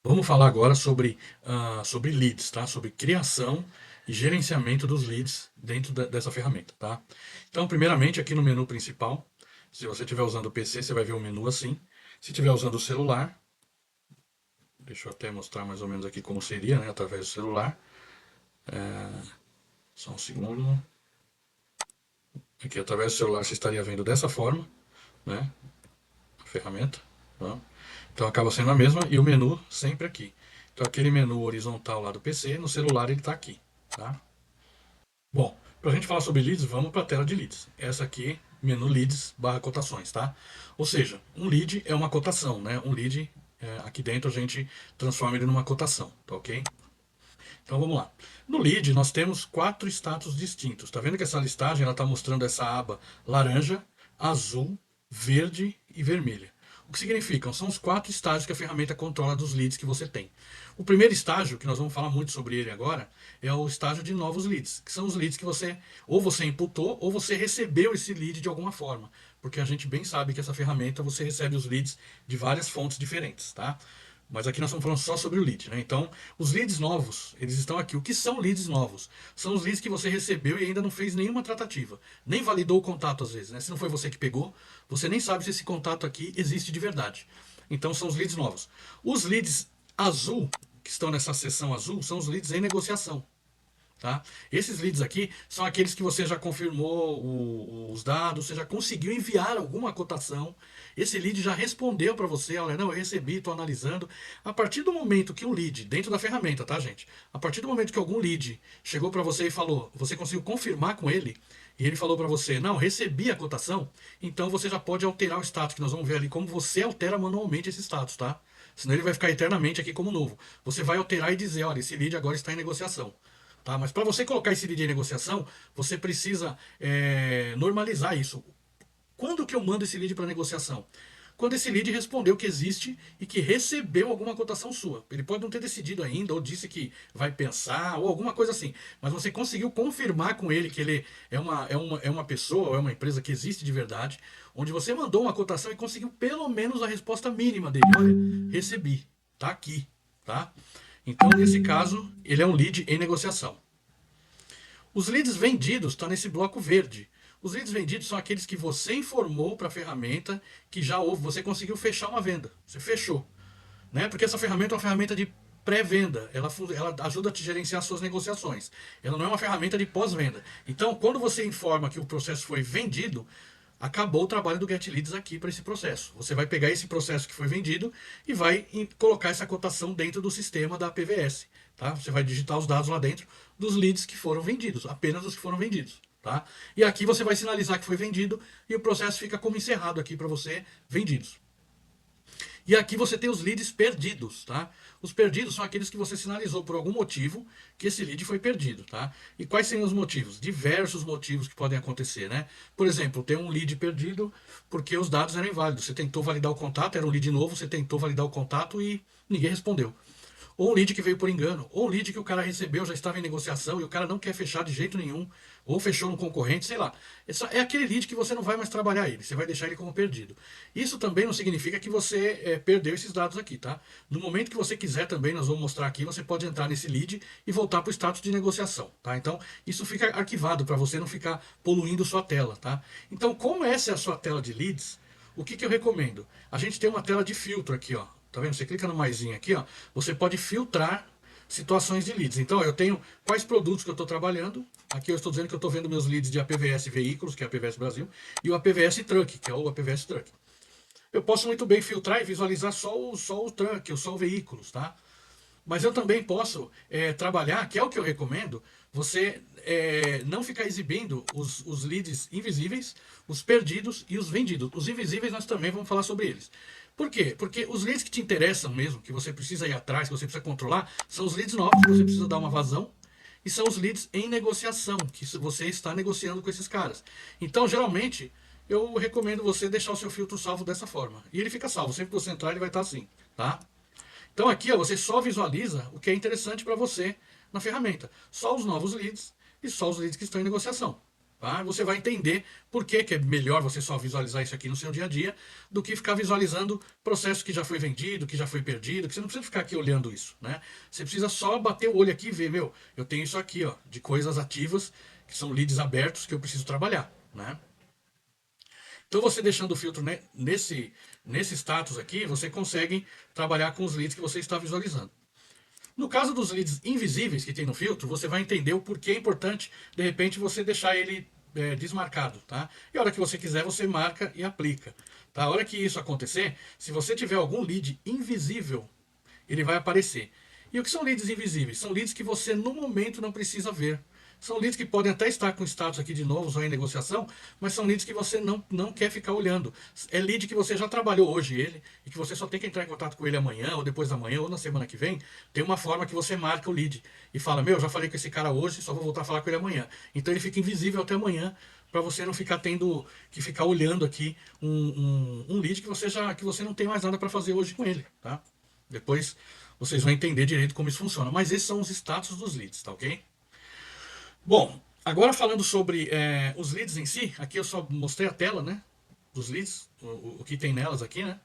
Vamos falar agora sobre leads, tá? Sobre criação e gerenciamento dos leads dentro dessa ferramenta, tá? Então, primeiramente, aqui no menu principal, se você estiver usando o PC, você vai ver o menu assim. Se estiver usando o celular, deixa eu até mostrar mais ou menos aqui como seria, né? Através do celular. Só um segundo. Aqui, através do celular, você estaria vendo dessa forma, né? A ferramenta. Tá? Então, acaba sendo a mesma e o menu sempre aqui. Então, aquele menu horizontal lá do PC, no celular ele está aqui, tá? Bom, para a gente falar sobre leads, vamos para a tela de leads. Essa aqui, menu leads barra cotações, tá? Ou seja, um lead é uma cotação, né? Um lead, aqui dentro a gente transforma ele numa cotação, tá ok? Então vamos lá. No lead nós temos quatro status distintos. Tá vendo que essa listagem ela está mostrando essa aba laranja, azul, verde e vermelha. O que significam? São os quatro estágios que a ferramenta controla dos leads que você tem. O primeiro estágio, que nós vamos falar muito sobre ele agora, é o estágio de novos leads, que são os leads que você imputou ou você recebeu esse lead de alguma forma. Porque a gente bem sabe que essa ferramenta você recebe os leads de várias fontes diferentes, tá? Mas aqui nós estamos falando só sobre o lead, né? Então, os leads novos, eles estão aqui. O que são leads novos? São os leads que você recebeu e ainda não fez nenhuma tratativa. Nem validou o contato às vezes, né? Se não foi você que pegou, você nem sabe se esse contato aqui existe de verdade. Então, são os leads novos. Os leads azul, que estão nessa seção azul, são os leads em negociação. Tá? Esses leads aqui são aqueles que você já confirmou os dados, você já conseguiu enviar alguma cotação, esse lead já respondeu para você, olha, não, eu recebi, estou analisando. A partir do momento que um lead, dentro da ferramenta, tá, gente? A partir do momento que algum lead chegou para você e falou, você conseguiu confirmar com ele, e ele falou para você, não, recebi a cotação, então você já pode alterar o status, que nós vamos ver ali como você altera manualmente esse status, tá? Senão ele vai ficar eternamente aqui como novo. Você vai alterar e dizer, olha, esse lead agora está em negociação. Tá? Mas para você colocar esse lead em negociação, você precisa normalizar isso. Quando que eu mando esse lead para negociação? Quando esse lead respondeu que existe e que recebeu alguma cotação sua. Ele pode não ter decidido ainda, ou disse que vai pensar, ou alguma coisa assim. Mas você conseguiu confirmar com ele que ele é uma pessoa, ou é uma empresa que existe de verdade, onde você mandou uma cotação e conseguiu pelo menos a resposta mínima dele. Olha, recebi, tá aqui, tá? Então, nesse caso, ele é um lead em negociação. Os leads vendidos estão nesse bloco verde. Os leads vendidos são aqueles que você informou para a ferramenta que já houve, você conseguiu fechar uma venda. Você fechou. Né? Porque essa ferramenta é uma ferramenta de pré-venda. Ela ajuda a te gerenciar suas negociações. Ela não é uma ferramenta de pós-venda. Então, quando você informa que o processo foi vendido, acabou o trabalho do Get Leads aqui para esse processo. Você vai pegar esse processo que foi vendido e vai colocar essa cotação dentro do sistema da PVS. Tá? Você vai digitar os dados lá dentro dos leads que foram vendidos, apenas os que foram vendidos. Tá? E aqui você vai sinalizar que foi vendido e o processo fica como encerrado aqui para você, vendidos. E aqui você tem os leads perdidos, tá? Os perdidos são aqueles que você sinalizou por algum motivo que esse lead foi perdido, tá? E quais seriam os motivos? Diversos motivos que podem acontecer, né? Por exemplo, tem um lead perdido porque os dados eram inválidos. Você tentou validar o contato, era um lead novo, você tentou validar o contato e ninguém respondeu. Ou um lead que veio por engano, ou um lead que o cara recebeu, já estava em negociação e o cara não quer fechar de jeito nenhum, ou fechou no concorrente, sei lá. É aquele lead que você não vai mais trabalhar ele, você vai deixar ele como perdido. Isso também não significa que você perdeu esses dados aqui, tá? No momento que você quiser também, nós vamos mostrar aqui, você pode entrar nesse lead e voltar para o status de negociação, tá? Então, isso fica arquivado para você não ficar poluindo sua tela, tá? Então, como essa é a sua tela de leads, o que eu recomendo? A gente tem uma tela de filtro aqui, ó. Tá vendo? Você clica no maisinho aqui, ó. Você pode filtrar situações de leads. Então, eu tenho quais produtos que eu estou trabalhando. Aqui eu estou dizendo que eu estou vendo meus leads de APVS Veículos, que é a APVS Brasil, e o APVS Truck, que é o APVS Truck. Eu posso muito bem filtrar e visualizar só o truck, só o veículos, tá? Mas eu também posso trabalhar, que é o que eu recomendo, você não ficar exibindo os leads invisíveis, os perdidos e os vendidos. Os invisíveis nós também vamos falar sobre eles. Por quê? Porque os leads que te interessam mesmo, que você precisa ir atrás, que você precisa controlar, são os leads novos, que você precisa dar uma vazão, e são os leads em negociação, que você está negociando com esses caras. Então, geralmente, eu recomendo você deixar o seu filtro salvo dessa forma. E ele fica salvo, sempre que você entrar ele vai estar assim, tá? Então aqui ó, você só visualiza o que é interessante para você na ferramenta. Só os novos leads e só os leads que estão em negociação. Tá? Você vai entender por que, que é melhor você só visualizar isso aqui no seu dia a dia do que ficar visualizando processo que já foi vendido, que já foi perdido, que você não precisa ficar aqui olhando isso, né? Você precisa só bater o olho aqui e ver, meu, eu tenho isso aqui, ó, de coisas ativas, que são leads abertos que eu preciso trabalhar, né? Então você deixando o filtro nesse status aqui, você consegue trabalhar com os leads que você está visualizando. No caso dos leads invisíveis que tem no filtro, você vai entender o porquê é importante, de repente, você deixar ele desmarcado, tá? E a hora que você quiser, você marca e aplica. Tá? A hora que isso acontecer, se você tiver algum lead invisível, ele vai aparecer. E o que são leads invisíveis? São leads que você no momento não precisa ver. São leads que podem até estar com status aqui de novo, ou em negociação, mas são leads que você não quer ficar olhando. É lead que você já trabalhou hoje ele, e que você só tem que entrar em contato com ele amanhã, ou depois da manhã, ou na semana que vem. Tem uma forma que você marca o lead e fala, meu, já falei com esse cara hoje, só vou voltar a falar com ele amanhã. Então ele fica invisível até amanhã, para você não ficar tendo que ficar olhando aqui um lead que você não tem mais nada para fazer hoje com ele, tá? Depois vocês vão entender direito como isso funciona. Mas esses são os status dos leads, tá ok? Bom, agora falando sobre os leads em si, aqui eu só mostrei a tela, né? Dos leads, o que tem nelas aqui, né?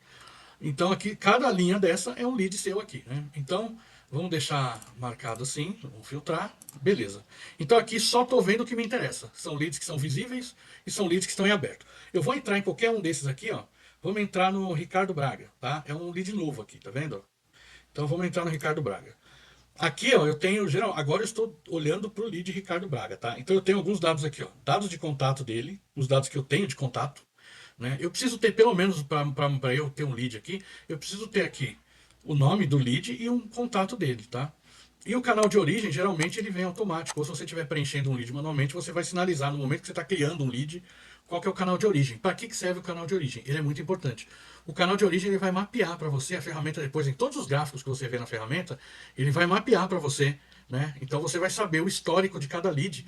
Então aqui, cada linha dessa é um lead seu aqui, né? Então, vamos deixar marcado assim, vamos filtrar, beleza. Então aqui só estou vendo o que me interessa. São leads que são visíveis e são leads que estão em aberto. Eu vou entrar em qualquer um desses aqui, ó. Vamos entrar no Ricardo Braga, tá? É um lead novo aqui, tá vendo? Então vamos entrar no Ricardo Braga. Aqui, ó, eu tenho agora eu estou olhando para o lead Ricardo Braga, tá? Então eu tenho alguns dados aqui, ó, dados de contato dele, os dados que eu tenho de contato, né? Eu preciso ter pelo menos para eu ter um lead aqui, eu preciso ter aqui o nome do lead e um contato dele, tá? E o canal de origem, geralmente, ele vem automático. Ou se você estiver preenchendo um lead manualmente, você vai sinalizar no momento que você está criando um lead qual que é o canal de origem. Para que serve o canal de origem? Ele é muito importante. O canal de origem ele vai mapear para você a ferramenta depois, em todos os gráficos que você vê na ferramenta, ele vai mapear para você, né? Então você vai saber o histórico de cada lead.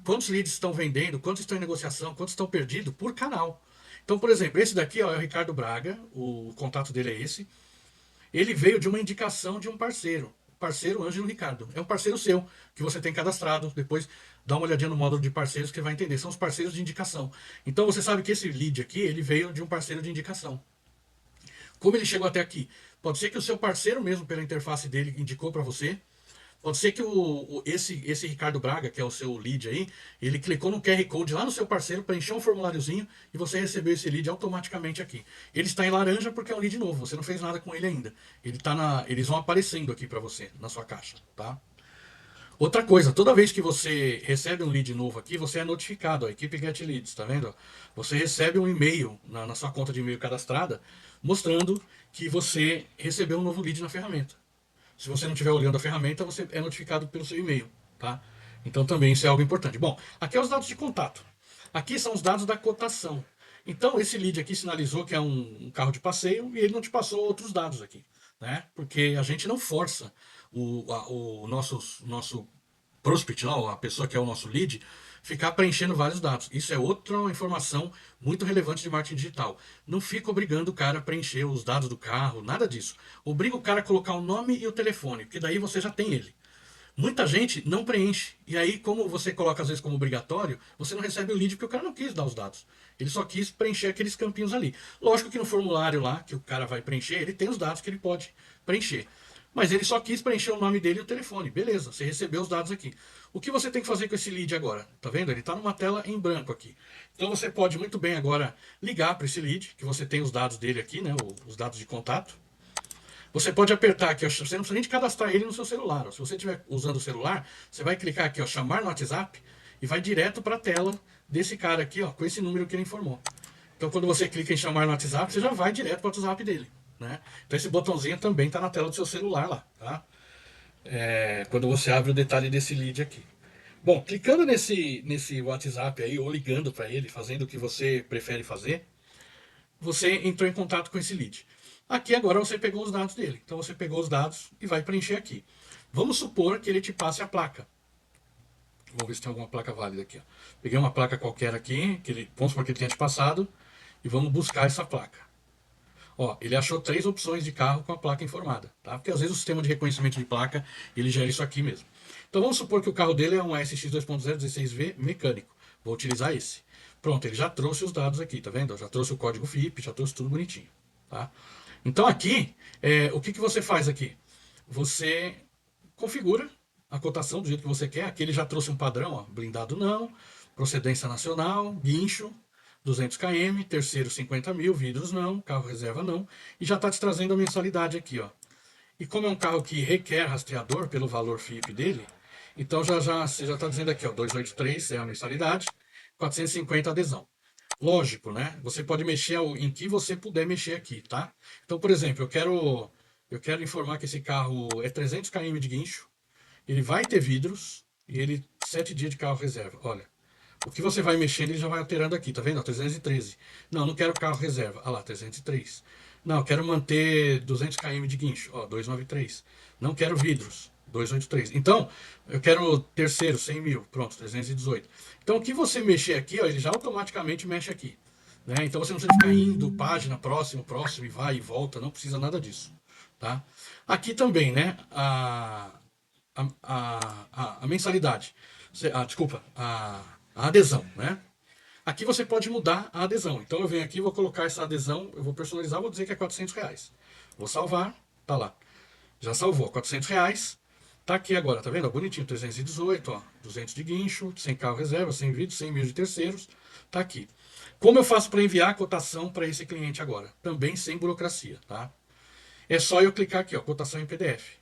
Quantos leads estão vendendo, quantos estão em negociação, quantos estão perdidos por canal. Então, por exemplo, esse daqui ó, é o Ricardo Braga, o contato dele é esse. Ele veio de uma indicação de um parceiro. Parceiro Ângelo Ricardo. É um parceiro seu, que você tem cadastrado. Depois dá uma olhadinha no módulo de parceiros que você vai entender. São os parceiros de indicação. Então você sabe que esse lead aqui, ele veio de um parceiro de indicação. Como ele chegou até aqui? Pode ser que o seu parceiro mesmo, pela interface dele, indicou para você. Pode ser que esse Ricardo Braga, que é o seu lead aí, ele clicou no QR Code lá no seu parceiro, preencheu um formuláriozinho e você recebeu esse lead automaticamente aqui. Ele está em laranja porque é um lead novo, você não fez nada com ele ainda. Eles vão aparecendo aqui para você, na sua caixa, tá? Outra coisa, toda vez que você recebe um lead novo aqui, você é notificado, a equipe Get Leads, tá vendo? Você recebe um e-mail na sua conta de e-mail cadastrada, mostrando que você recebeu um novo lead na ferramenta. Se você não estiver olhando a ferramenta, você é notificado pelo seu e-mail, tá? Então também isso é algo importante. Bom, aqui é os dados de contato. Aqui são os dados da cotação. Então esse lead aqui sinalizou que é um carro de passeio e ele não te passou outros dados aqui, né? Porque a gente não força o nosso prospect, não, a pessoa que é o nosso lead, ficar preenchendo vários dados. Isso é outra informação muito relevante de marketing digital. Não fica obrigando o cara a preencher os dados do carro, nada disso. Obriga o cara a colocar o nome e o telefone, porque daí você já tem ele. Muita gente não preenche. E aí, como você coloca às vezes como obrigatório, você não recebe o lead porque o cara não quis dar os dados. Ele só quis preencher aqueles campinhos ali. Lógico que no formulário lá, que o cara vai preencher, ele tem os dados que ele pode preencher. Mas ele só quis preencher o nome dele e o telefone. Beleza, você recebeu os dados aqui. O que você tem que fazer com esse lead agora? Tá vendo? Ele está numa tela em branco aqui. Então você pode muito bem agora ligar para esse lead, que você tem os dados dele aqui, né? Os dados de contato. Você pode apertar aqui, ó, você não precisa nem de cadastrar ele no seu celular. Ó. Se você estiver usando o celular, você vai clicar aqui, ó, chamar no WhatsApp e vai direto para a tela desse cara aqui, ó, com esse número que ele informou. Então quando você clica em chamar no WhatsApp, você já vai direto para o WhatsApp dele. Né? Então esse botãozinho também está na tela do seu celular lá, tá? Quando você abre o detalhe desse lead aqui. Bom, clicando nesse WhatsApp aí, ou ligando para ele, fazendo o que você prefere fazer, você entrou em contato com esse lead. Aqui agora você pegou os dados dele. Então você pegou os dados e vai preencher aqui. Vamos supor que ele te passe a placa. Vamos ver se tem alguma placa válida aqui. Ó. Peguei uma placa qualquer aqui, vamos supor que ele tenha te passado, e vamos buscar essa placa. Ó, ele achou 3 opções de carro com a placa informada, tá? Porque às vezes o sistema de reconhecimento de placa, ele gera isso aqui mesmo. Então vamos supor que o carro dele é um ASX 2.0 16V mecânico. Vou utilizar esse. Pronto, ele já trouxe os dados aqui, tá vendo? Já trouxe o código FIP, já trouxe tudo bonitinho, tá? Então aqui, o que que você faz aqui? Você configura a cotação do jeito que você quer. Aqui ele já trouxe um padrão, ó, blindado não, procedência nacional, guincho, 200 km, terceiro 50 mil, vidros não, carro reserva não, e já está te trazendo a mensalidade aqui, ó. E como é um carro que requer rastreador pelo valor FIP dele, então você já está dizendo aqui, ó, 283 é a mensalidade, 450 a adesão. Lógico, né? Você pode mexer em que você puder mexer aqui, tá? Então, por exemplo, eu quero informar que esse carro é 300 km de guincho, ele vai ter vidros e ele 7 dias de carro reserva. Olha, o que você vai mexendo, ele já vai alterando aqui, tá vendo? Ó, 313. Não, não quero carro reserva. Ah lá, 303. Não, quero manter 200 km de guincho. Ó, 293. Não quero vidros. 283. Então, eu quero terceiro, 100 mil. Pronto, 318. Então, o que você mexer aqui, ó, ele já automaticamente mexe aqui. Né? Então, você não precisa ficar indo, página, próximo, próximo, e vai e volta. Não precisa nada disso. Tá? Aqui também, né? A mensalidade. Desculpa, a adesão, né? Aqui você pode mudar a adesão. Então eu venho aqui, vou colocar essa adesão, eu vou personalizar, vou dizer que é 400 reais. Vou salvar, tá lá. Já salvou, 400 reais. Tá aqui agora, tá vendo? Bonitinho, 318, ó, 200 de guincho, 100 carro reserva, 100 vídeos, 100 mil de terceiros. Tá aqui. Como eu faço para enviar a cotação para esse cliente agora? Também sem burocracia, tá? É só eu clicar aqui, ó, cotação em PDF.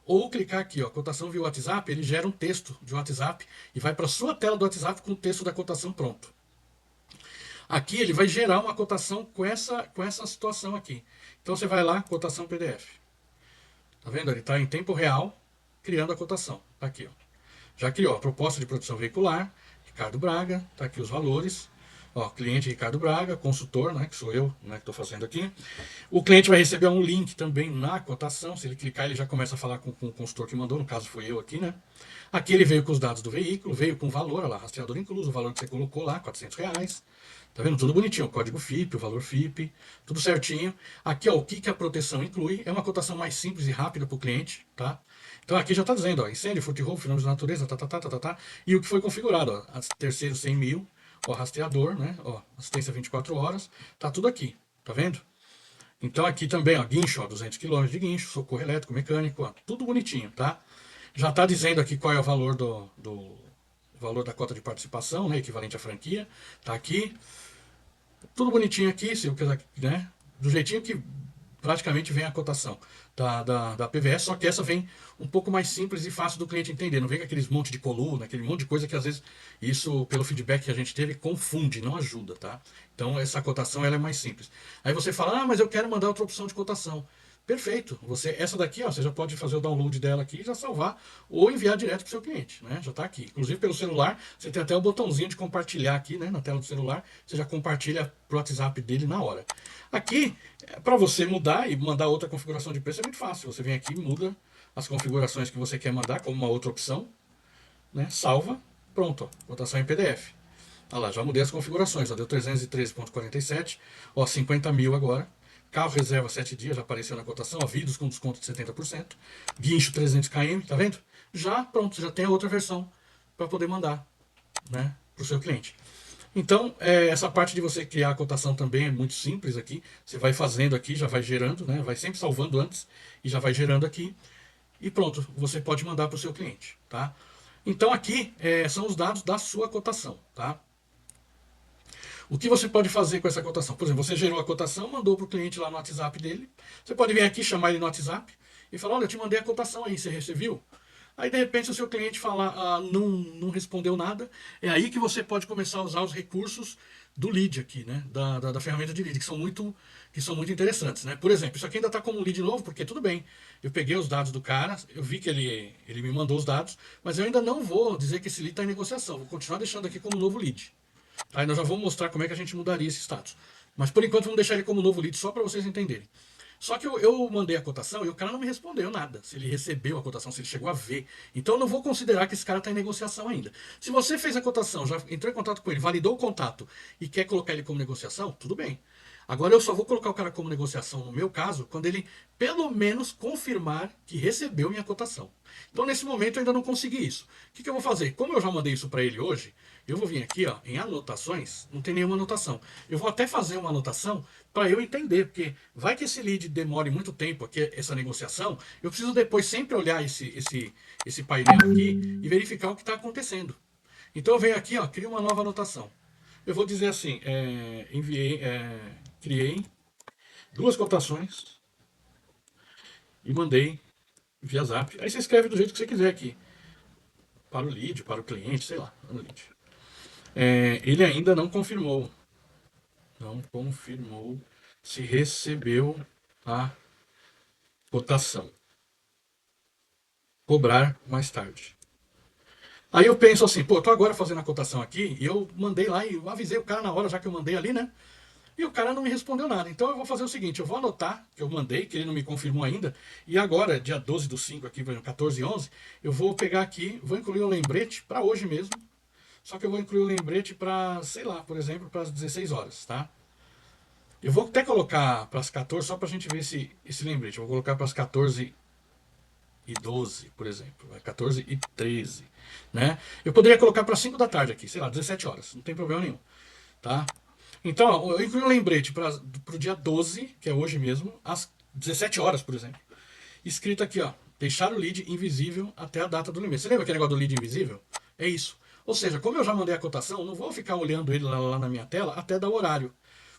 Ou clicar aqui, ó, cotação via WhatsApp, ele gera um texto de WhatsApp e vai para sua tela do WhatsApp com o texto da cotação pronto. Aqui ele vai gerar uma cotação com essa situação aqui. Então você vai lá, cotação PDF. Tá vendo? Ele está em tempo real criando a cotação. Tá aqui, ó. Já criou a proposta de produção veicular, Ricardo Braga, tá aqui os valores. Ó, cliente Ricardo Braga, consultor, né, que sou eu, né, que estou fazendo aqui. O cliente vai receber um link também na cotação. Se ele clicar, ele já começa a falar com o consultor que mandou, no caso foi eu aqui, né? Aqui ele veio com os dados do veículo, veio com o valor, olha lá, rastreador incluso, o valor que você colocou lá, 400 reais. Tá vendo? Tudo bonitinho, o código FIP, o valor FIP, tudo certinho. Aqui, ó, o que a proteção inclui. É uma cotação mais simples e rápida para o cliente, tá? Então aqui já está dizendo, ó, incêndio, furto e roubo, fenômenos da natureza, tá. E o que foi configurado, ó, terceiro 100 mil, ó, rastreador, né? Ó, assistência 24 horas, tá tudo aqui, tá vendo? Então aqui também, ó, guincho, ó, 200 km de guincho, socorro elétrico, mecânico, ó, tudo bonitinho, tá? Já está dizendo aqui qual é o valor do valor da cota de participação, né, equivalente à franquia, tá aqui. Tudo bonitinho aqui, se eu quiser, né, do jeitinho que praticamente vem a cotação da PVS, só que essa vem um pouco mais simples e fácil do cliente entender. Não vem com aqueles monte de coluna, aquele monte de coisa que às vezes isso, pelo feedback que a gente teve, confunde, não ajuda, tá? Então essa cotação ela é mais simples. Aí você fala, mas eu quero mandar outra opção de cotação. Perfeito. Essa daqui, ó, você já pode fazer o download dela aqui e já salvar ou enviar direto para o seu cliente, né? Já está aqui. Inclusive pelo celular, você tem até o botãozinho de compartilhar aqui, né, na tela do celular. Você já compartilha pro WhatsApp dele na hora. Aqui, para você mudar e mandar outra configuração de preço é muito fácil. Você vem aqui e muda as configurações que você quer mandar como uma outra opção, né? Salva, pronto, ó, cotação em PDF. Olha lá, já mudei as configurações, ó, deu 313,47, ó, 50 mil agora. Carro reserva 7 dias, já apareceu na cotação, ó, vidros com desconto de 70%. Guincho 300 km, tá vendo? Já, pronto, já tem a outra versão para poder mandar, né, para o seu cliente. Então, essa parte de você criar a cotação também é muito simples aqui. Você vai fazendo aqui, já vai gerando, né? Vai sempre salvando antes e já vai gerando aqui. E pronto, você pode mandar para o seu cliente, tá? Então aqui são os dados da sua cotação, tá? O que você pode fazer com essa cotação? Por exemplo, você gerou a cotação, mandou para o cliente lá no WhatsApp dele. Você pode vir aqui, chamar ele no WhatsApp e falar, olha, eu te mandei a cotação aí, você recebeu? Aí, de repente, se o seu cliente falar, não respondeu nada, é aí que você pode começar a usar os recursos do lead aqui, né? Da ferramenta de lead, que são muito interessantes, né? Por exemplo, isso aqui ainda está como lead novo, porque tudo bem, eu peguei os dados do cara, eu vi que ele me mandou os dados, mas eu ainda não vou dizer que esse lead está em negociação, vou continuar deixando aqui como novo lead. Aí nós já vamos mostrar como é que a gente mudaria esse status. Mas por enquanto vamos deixar ele como novo lead só para vocês entenderem. Só que eu mandei a cotação e o cara não me respondeu nada. Se ele recebeu a cotação, se ele chegou a ver. Então eu não vou considerar que esse cara está em negociação ainda. Se você fez a cotação, já entrou em contato com ele, validou o contato e quer colocar ele como negociação, tudo bem. Agora eu só vou colocar o cara como negociação no meu caso quando ele pelo menos confirmar que recebeu minha cotação. Então nesse momento eu ainda não consegui isso. O que eu vou fazer? Como eu já mandei isso para ele hoje, eu vou vir aqui ó, em anotações, não tem nenhuma anotação. Eu vou até fazer uma anotação para eu entender, porque vai que esse lead demore muito tempo aqui, essa negociação, eu preciso depois sempre olhar esse painel aqui e verificar o que está acontecendo. Então eu venho aqui, ó, crio uma nova anotação. Eu vou dizer assim, criei duas cotações e mandei via Zap. Aí você escreve do jeito que você quiser aqui, para o lead, para o cliente, sei lá, no lead. Ele ainda não confirmou se recebeu a cotação. Cobrar mais tarde. Aí eu penso assim, pô, eu tô agora fazendo a cotação aqui e eu mandei lá e eu avisei o cara na hora já que eu mandei ali, né? E o cara não me respondeu nada. Então eu vou fazer o seguinte, eu vou anotar que eu mandei, que ele não me confirmou ainda, e agora, dia 12/5 aqui, 14/11, eu vou pegar aqui, vou incluir um lembrete para hoje mesmo, só que eu vou incluir o lembrete para, sei lá, por exemplo, para as 16 horas, tá? Eu vou até colocar para as 14, só para a gente ver esse lembrete. Eu vou colocar para as 14h12, por exemplo, 14h13, né? Eu poderia colocar para 5 da tarde aqui, sei lá, 17 horas, não tem problema nenhum, tá? Então, ó, eu incluí um lembrete para o dia 12, que é hoje mesmo, às 17 horas, por exemplo. Escrito aqui, ó, deixar o lead invisível até a data do limite. Você lembra aquele negócio do lead invisível? É isso. Ou seja, como eu já mandei a cotação, eu não vou ficar olhando ele lá na minha tela até dar o horário.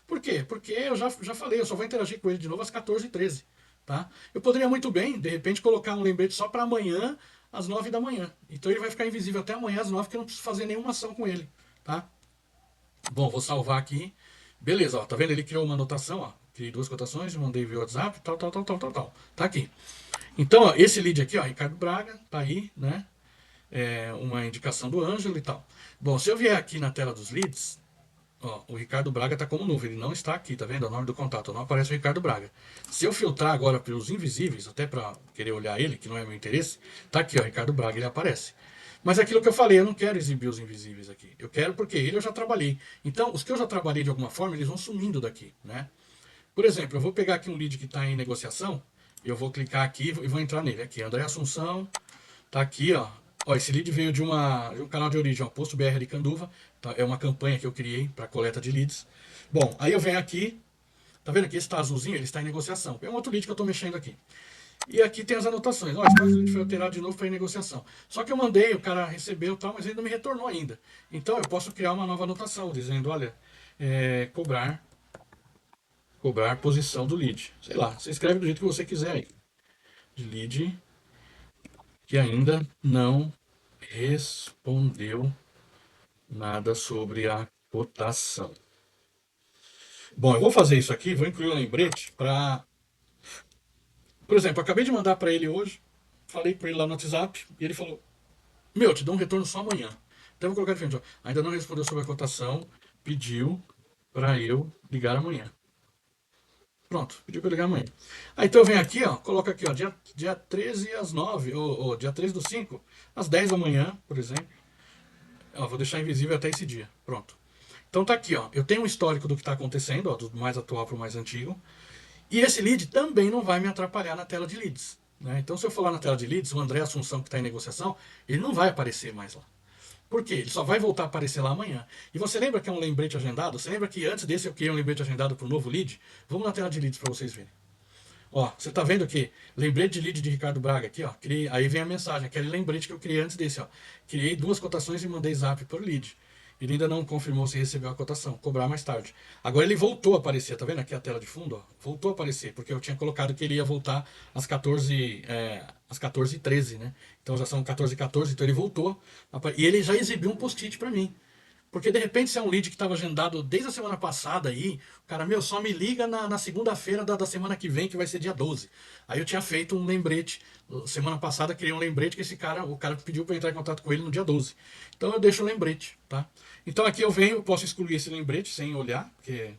Por quê? Porque eu já falei, eu só vou interagir com ele de novo às 14h13. Tá? Eu poderia muito bem, de repente, colocar um lembrete só para amanhã, às 9 da manhã. Então ele vai ficar invisível até amanhã às 9, porque eu não preciso fazer nenhuma ação com ele. Tá? Bom, vou salvar aqui. Beleza, ó, tá vendo? Ele criou uma anotação, ó. Criei duas cotações, mandei via WhatsApp, tal. Tá aqui. Então, ó, esse lead aqui, ó, Ricardo Braga, tá aí, né? Uma indicação do Ângelo e tal. Bom, se eu vier aqui na tela dos leads, ó, o Ricardo Braga está como nuvem, ele não está aqui, tá vendo? O nome do contato, não aparece o Ricardo Braga. Se eu filtrar agora pelos invisíveis, até para querer olhar ele, que não é meu interesse, tá aqui, ó, Ricardo Braga, ele aparece. Mas é aquilo que eu falei, eu não quero exibir os invisíveis aqui. Eu quero porque ele eu já trabalhei. Então, os que eu já trabalhei de alguma forma, eles vão sumindo daqui, né? Por exemplo, eu vou pegar aqui um lead que está em negociação, eu vou clicar aqui e vou entrar nele. Aqui, André Assunção, tá aqui, ó. Ó, esse lead veio de um canal de origem, ó, Posto BR de Canduva. Tá? É uma campanha que eu criei para coleta de leads. Bom, aí eu venho aqui, tá vendo que esse tá azulzinho, ele está em negociação. É um outro lead que eu estou mexendo aqui. E aqui tem as anotações. Ó, esse lead foi alterado de novo para em negociação. Só que eu mandei, o cara recebeu tal, mas ele não me retornou ainda. Então eu posso criar uma nova anotação, dizendo, olha, cobrar posição do lead. Sei lá, você escreve do jeito que você quiser aí. De lead que ainda não respondeu nada sobre a cotação. Bom, eu vou fazer isso aqui, vou incluir um lembrete para... Por exemplo, eu acabei de mandar para ele hoje, falei para ele lá no WhatsApp, e ele falou, meu, te dou um retorno só amanhã. Então eu vou colocar de frente, ó, ainda não respondeu sobre a cotação, pediu para eu ligar amanhã. Pronto, pediu para ligar amanhã. Aí então eu venho aqui, ó, coloco aqui, ó, dia 13 às 9, ou dia 13/5, às 10 da manhã, por exemplo. Ó, vou deixar invisível até esse dia. Pronto. Então tá aqui, ó. Eu tenho um histórico do que está acontecendo, ó, do mais atual para o mais antigo. E esse lead também não vai me atrapalhar na tela de leads. Né? Então, se eu for lá na tela de leads, o André Assunção que está em negociação, ele não vai aparecer mais lá. Por quê? Ele só vai voltar a aparecer lá amanhã. E você lembra que é um lembrete agendado? Você lembra que antes desse eu criei um lembrete agendado para o novo lead? Vamos na tela de leads para vocês verem. Ó, você tá vendo aqui? Lembrete de lead de Ricardo Braga aqui, ó. Criei, aí vem a mensagem, aquele lembrete que eu criei antes desse, ó. Criei duas cotações e mandei zap para o lead. Ele ainda não confirmou se recebeu a cotação, cobrar mais tarde. Agora ele voltou a aparecer, tá vendo aqui a tela de fundo? Ó? Voltou a aparecer, porque eu tinha colocado que ele ia voltar às 14h13, né? Então já são 14h14, então ele voltou. E ele já exibiu um post-it para mim. Porque de repente, se é um lead que estava agendado desde a semana passada aí, o cara, meu, só me liga na segunda-feira da semana que vem, que vai ser dia 12. Aí eu tinha feito um lembrete, semana passada criei um lembrete que o cara pediu para entrar em contato com ele no dia 12. Então eu deixo o lembrete, tá? Então aqui eu venho, posso excluir esse lembrete sem olhar, porque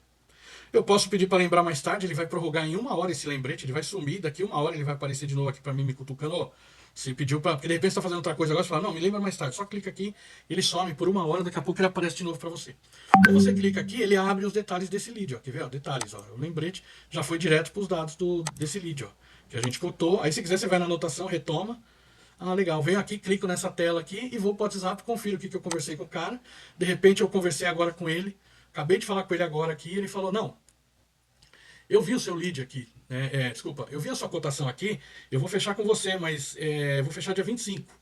Eu posso pedir para lembrar mais tarde, ele vai prorrogar em 1 hora esse lembrete, ele vai sumir, daqui 1 hora ele vai aparecer de novo aqui para mim me cutucando, ó, você pediu para, porque de repente você tá fazendo outra coisa agora, você fala, não, me lembra mais tarde, só clica aqui, ele some por 1 hora, daqui a pouco ele aparece de novo para você. Ou você clica aqui, ele abre os detalhes desse lead, ó, quer ver, ó, detalhes, ó, o lembrete já foi direto para os dados desse lead, ó, que a gente cotou, aí se quiser você vai na anotação, retoma, ah, legal, venho aqui, clico nessa tela aqui e vou para o WhatsApp, confiro o que eu conversei com o cara, de repente eu conversei agora com ele, acabei de falar com ele agora aqui, e ele falou, não, eu vi o seu lead aqui, né? Desculpa, eu vi a sua cotação aqui, eu vou fechar com você, mas eu vou fechar dia 25.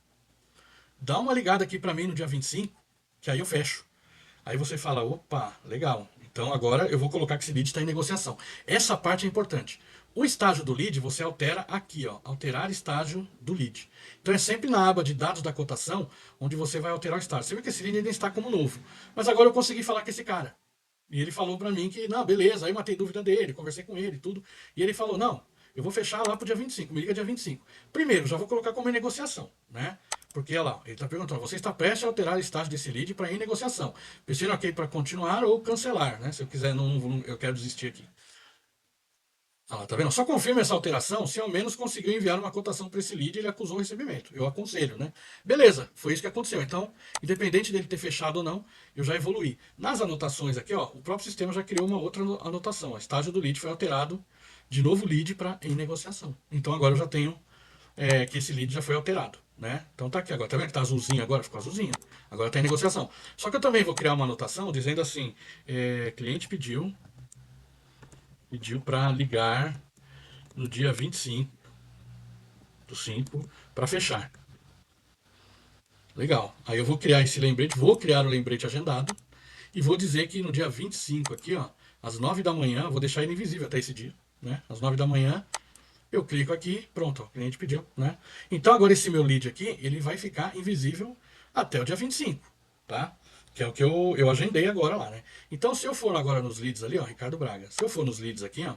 Dá uma ligada aqui para mim no dia 25, que aí eu fecho. Aí você fala, opa, legal. Então agora eu vou colocar que esse lead está em negociação. Essa parte é importante. O estágio do lead você altera aqui, ó, alterar estágio do lead. Então é sempre na aba de dados da cotação onde você vai alterar o estágio. Você vê que esse lead ainda está como novo. Mas agora eu consegui falar com esse cara. E ele falou pra mim que, não, beleza, aí eu matei dúvida dele, conversei com ele e tudo. E ele falou, não, eu vou fechar lá pro dia 25, me liga dia 25. Primeiro, já vou colocar como em negociação, né? Porque, olha lá, ele está perguntando, você está prestes a alterar o estágio desse lead para em negociação. Preciso ok para continuar ou cancelar, né? Se eu quiser, eu quero desistir aqui. Ah, lá, tá vendo? Só confirma essa alteração se ao menos conseguiu enviar uma cotação para esse lead e ele acusou o recebimento. Eu aconselho, né? Beleza, foi isso que aconteceu. Então, independente dele ter fechado ou não, eu já evoluí. Nas anotações aqui, ó, o próprio sistema já criou uma outra anotação. O estágio do lead foi alterado de novo lead para em negociação. Então agora eu já tenho que esse lead já foi alterado, né? Então tá aqui agora, tá vendo que tá azulzinho agora? Ficou azulzinho. Agora tá em negociação. Só que eu também vou criar uma anotação dizendo assim, cliente pediu para ligar no dia 25 do 5 para fechar. Legal. Aí eu vou criar esse lembrete, vou criar o lembrete agendado e vou dizer que no dia 25 aqui, ó, às 9 da manhã, vou deixar ele invisível até esse dia, né? Às 9 da manhã, eu clico aqui, pronto, ó, o cliente pediu, né? Então agora esse meu lead aqui, ele vai ficar invisível até o dia 25, tá? Que é o que eu agendei agora lá, né? Então se eu for agora nos leads ali, ó, Ricardo Braga, se eu for nos leads aqui, ó,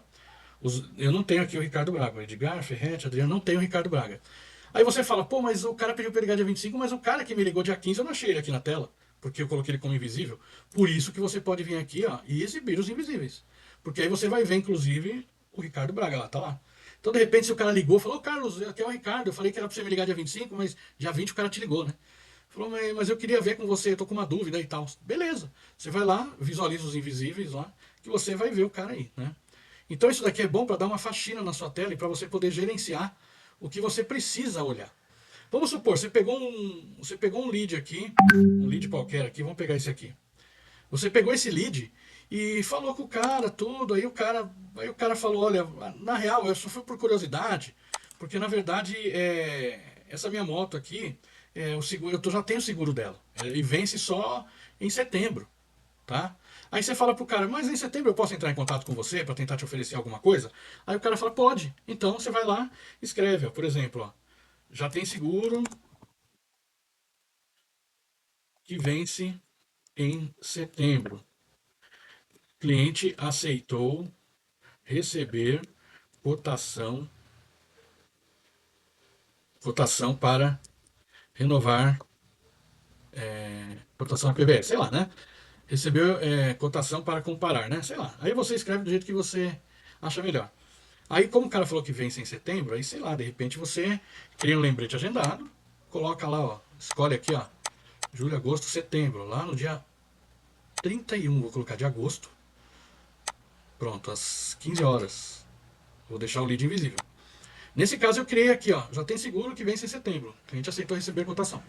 eu não tenho aqui o Ricardo Braga, o Edgar, Ferretti, Adriano, não tenho o Ricardo Braga. Aí você fala, pô, mas o cara pediu pra ligar dia 25, mas o cara que me ligou dia 15 eu não achei ele aqui na tela, porque eu coloquei ele como invisível. Por isso que você pode vir aqui, ó, e exibir os invisíveis. Porque aí você vai ver, inclusive, o Ricardo Braga lá, tá lá. Então, de repente, se o cara ligou, falou, Carlos, aqui é o Ricardo, eu falei que era pra você me ligar dia 25, mas dia 20 o cara te ligou, né? Falou, mas eu queria ver com você, eu tô com uma dúvida e tal. Beleza. Você vai lá, visualiza os invisíveis lá, que você vai ver o cara aí, né? Então isso daqui é bom para dar uma faxina na sua tela e para você poder gerenciar o que você precisa olhar. Vamos supor, você pegou um lead aqui, um lead qualquer aqui, vamos pegar esse aqui. Você pegou esse lead e falou com o cara tudo, aí o cara falou, olha, na real eu só fui por curiosidade, porque na verdade essa minha moto aqui, o seguro, eu já tenho o seguro dela, e vence só em setembro, tá? Aí você fala pro cara, mas em setembro eu posso entrar em contato com você para tentar te oferecer alguma coisa? Aí o cara fala, pode. Então você vai lá, escreve, ó, por exemplo, ó, já tem seguro que vence em setembro. Cliente aceitou receber cotação, cotação para renovar, cotação PBS, sei lá, né? Recebeu cotação para comparar, né? Sei lá. Aí você escreve do jeito que você acha melhor. Aí, como o cara falou que vence em setembro, aí sei lá, de repente você cria um lembrete agendado, coloca lá, ó, escolhe aqui, ó, julho, agosto, setembro, lá no dia 31, vou colocar de agosto, pronto, às 15 horas. Vou deixar o lead invisível. Nesse caso eu criei aqui, ó, já tem seguro que vence em setembro. O cliente aceitou receber cotação.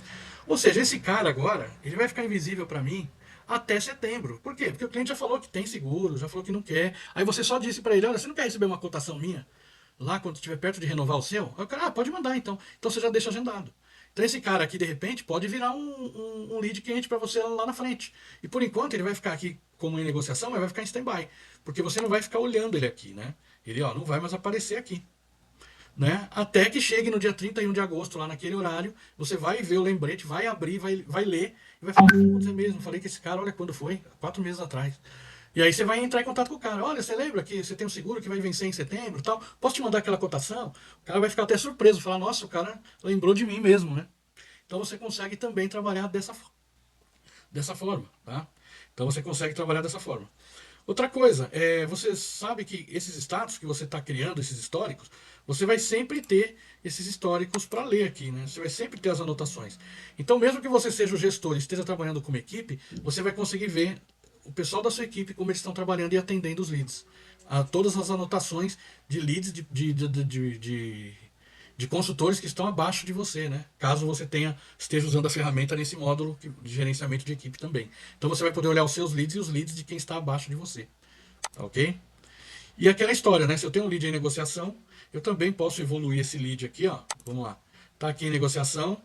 Ou seja, esse cara agora, ele vai ficar invisível para mim até setembro. Por quê? Porque o cliente já falou que tem seguro, já falou que não quer. Aí você só disse para ele, olha, você não quer receber uma cotação minha? Lá quando estiver perto de renovar o seu? Aí o cara, pode mandar então. Então você já deixa agendado. Então esse cara aqui, de repente, pode virar um lead cliente para você lá na frente. E por enquanto ele vai ficar aqui como em negociação, mas vai ficar em stand-by. Porque você não vai ficar olhando ele aqui, né? Ele, ó, não vai mais aparecer aqui, né? Até que chegue no dia 31 de agosto, lá naquele horário, você vai ver o lembrete, vai abrir, vai ler e vai falar, putz, é mesmo, falei que esse cara, olha quando foi, 4 meses atrás. E aí você vai entrar em contato com o cara, olha, você lembra que você tem um seguro que vai vencer em setembro e tal? Posso te mandar aquela cotação? O cara vai ficar até surpreso, falar, nossa, o cara lembrou de mim mesmo, né? Então você consegue também trabalhar dessa forma, tá? Então você consegue trabalhar dessa forma. Outra coisa, você sabe que esses status que você está criando, esses históricos, você vai sempre ter esses históricos para ler aqui, né? Você vai sempre ter as anotações. Então, mesmo que você seja o gestor e esteja trabalhando como equipe, você vai conseguir ver o pessoal da sua equipe como eles estão trabalhando e atendendo os leads. Todas as anotações de leads de consultores que estão abaixo de você, né? Caso você esteja usando a ferramenta nesse módulo de gerenciamento de equipe também. Então você vai poder olhar os seus leads e os leads de quem está abaixo de você, tá ok? E aquela história, né? Se eu tenho um lead em negociação, eu também posso evoluir esse lead aqui, ó. Vamos lá. Tá aqui em negociação.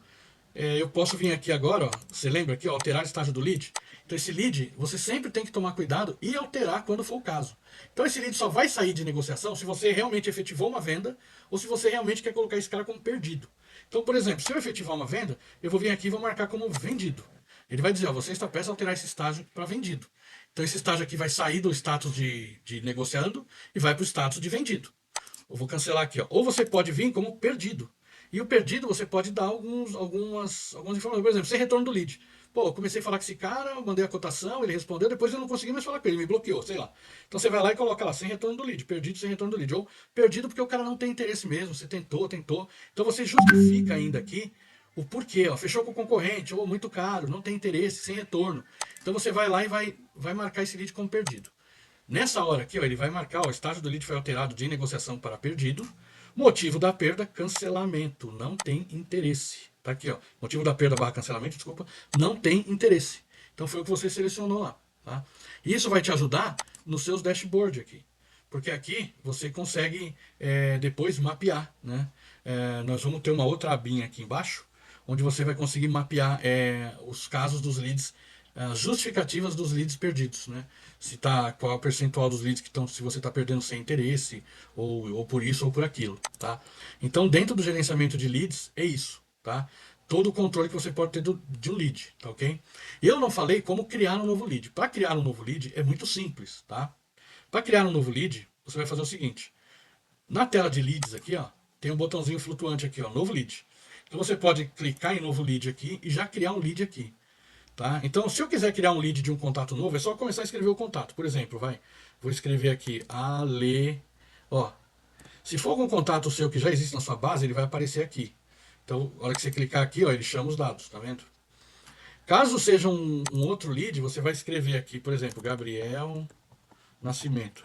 Eu posso vir aqui agora, ó. Você lembra aqui, ó, alterar estágio do lead? Então esse lead, você sempre tem que tomar cuidado e alterar quando for o caso. Então esse lead só vai sair de negociação se você realmente efetivou uma venda ou se você realmente quer colocar esse cara como perdido. Então, por exemplo, se eu efetivar uma venda, eu vou vir aqui e vou marcar como vendido. Ele vai dizer, ó, você está prestes a alterar esse estágio para vendido. Então esse estágio aqui vai sair do status de negociando e vai para o status de vendido. Eu vou cancelar aqui, ó. Ou você pode vir como perdido. E o perdido você pode dar algumas informações. Por exemplo, sem retorno do lead. Pô, eu comecei a falar com esse cara, eu mandei a cotação, ele respondeu, depois eu não consegui mais falar com ele, me bloqueou, sei lá. Então você vai lá e coloca lá, sem retorno do lead, perdido sem retorno do lead. Ou perdido porque o cara não tem interesse mesmo, você tentou, tentou. Então você justifica ainda aqui o porquê, ó, fechou com o concorrente, ou muito caro, não tem interesse, sem retorno. Então você vai lá e vai marcar esse lead como perdido. Nessa hora aqui, ó, ele vai marcar, ó, o estágio do lead foi alterado de negociação para perdido. Motivo da perda, cancelamento. Não tem interesse. Tá aqui, ó. Motivo da perda barra cancelamento, desculpa. Não tem interesse. Então foi o que você selecionou lá. Tá? E isso vai te ajudar nos seus dashboards aqui. Porque aqui você consegue depois mapear. Né? Nós vamos ter uma outra abinha aqui embaixo, onde você vai conseguir mapear os casos dos leads, as justificativas dos leads perdidos, né? Se tá, qual é o percentual dos leads que estão, se você está perdendo sem interesse, ou por isso ou por aquilo, tá? Então, dentro do gerenciamento de leads, é isso, tá? Todo o controle que você pode ter de um lead, tá ok? Eu não falei como criar um novo lead. Para criar um novo lead é muito simples, tá? Para criar um novo lead, você vai fazer o seguinte: na tela de leads aqui, ó, tem um botãozinho flutuante aqui, ó, novo lead. Então você pode clicar em novo lead aqui e já criar um lead aqui. Tá? Então, se eu quiser criar um lead de um contato novo, é só começar a escrever o contato. Por exemplo, vou escrever aqui Ale. Ó, se for algum contato seu que já existe na sua base, ele vai aparecer aqui. Então, na hora que você clicar aqui, ó, ele chama os dados, tá vendo? Caso seja um outro lead, você vai escrever aqui, por exemplo, Gabriel Nascimento.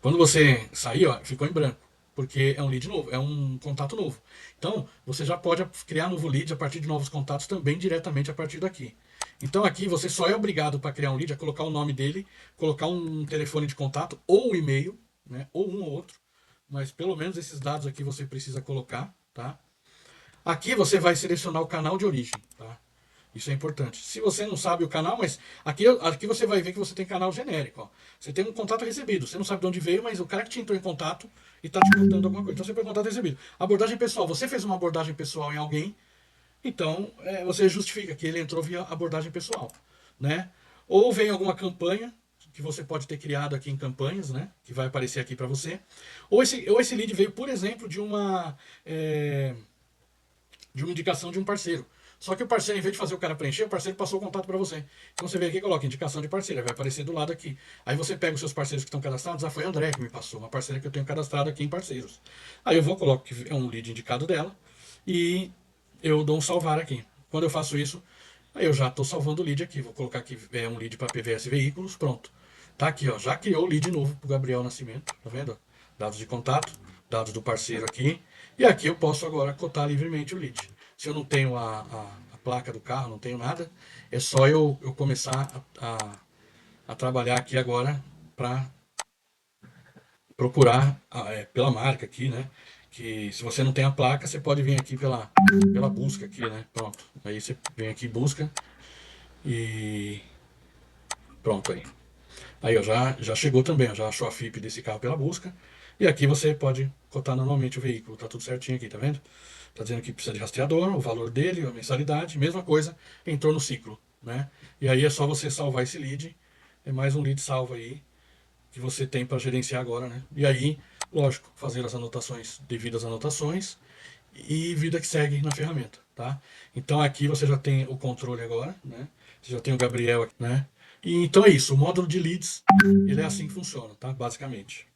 Quando você sair, ó, ficou em branco, porque é um lead novo, é um contato novo. Então, você já pode criar novo lead a partir de novos contatos também diretamente a partir daqui. Então aqui você só é obrigado para criar um lead a colocar o nome dele, colocar um telefone de contato ou um e-mail, né, ou um ou outro, mas pelo menos esses dados aqui você precisa colocar, tá? Aqui você vai selecionar o canal de origem, tá? Isso é importante. Se você não sabe o canal, mas aqui você vai ver que você tem canal genérico. Ó. Você tem um contato recebido. Você não sabe de onde veio, mas o cara que te entrou em contato e está te contando alguma coisa. Então você põe contato recebido. Abordagem pessoal. Você fez uma abordagem pessoal em alguém, então você justifica que ele entrou via abordagem pessoal. Né? Ou vem alguma campanha que você pode ter criado aqui em campanhas, né? Que vai aparecer aqui para você. Ou esse lead veio, por exemplo, de uma indicação de um parceiro. Só que o parceiro, em vez de fazer o cara preencher, o parceiro passou o contato para você. Então você vem aqui e coloca indicação de parceiro, vai aparecer do lado aqui. Aí você pega os seus parceiros que estão cadastrados, foi a André que me passou, uma parceira que eu tenho cadastrado aqui em parceiros. Aí eu coloco que é um lead indicado dela e eu dou um salvar aqui. Quando eu faço isso, aí eu já estou salvando o lead aqui. Vou colocar aqui um lead para PVS Veículos, pronto. Tá aqui, ó, já criou o lead novo para o Gabriel Nascimento, tá vendo? Dados de contato, dados do parceiro aqui. E aqui eu posso agora cotar livremente o lead. Se eu não tenho a placa do carro, não tenho nada, é só eu começar a trabalhar aqui agora para procurar pela marca aqui, né? Que se você não tem a placa, você pode vir aqui pela busca aqui, né? Pronto. Aí você vem aqui, busca e pronto aí. Aí ó, já chegou também, ó, já achou a FIP desse carro pela busca. E aqui você pode cotar normalmente o veículo, tá tudo certinho aqui, tá vendo? Tá dizendo que precisa de rastreador, o valor dele, a mensalidade, mesma coisa, entrou no ciclo, né? E aí é só você salvar esse lead, é mais um lead salvo aí que você tem para gerenciar agora, né? E aí, lógico, fazer as anotações, devidas anotações e vida que segue na ferramenta, tá? Então aqui você já tem o controle agora, né? Você já tem o Gabriel aqui, né? E então é isso, o módulo de leads, ele é assim que funciona, tá? Basicamente.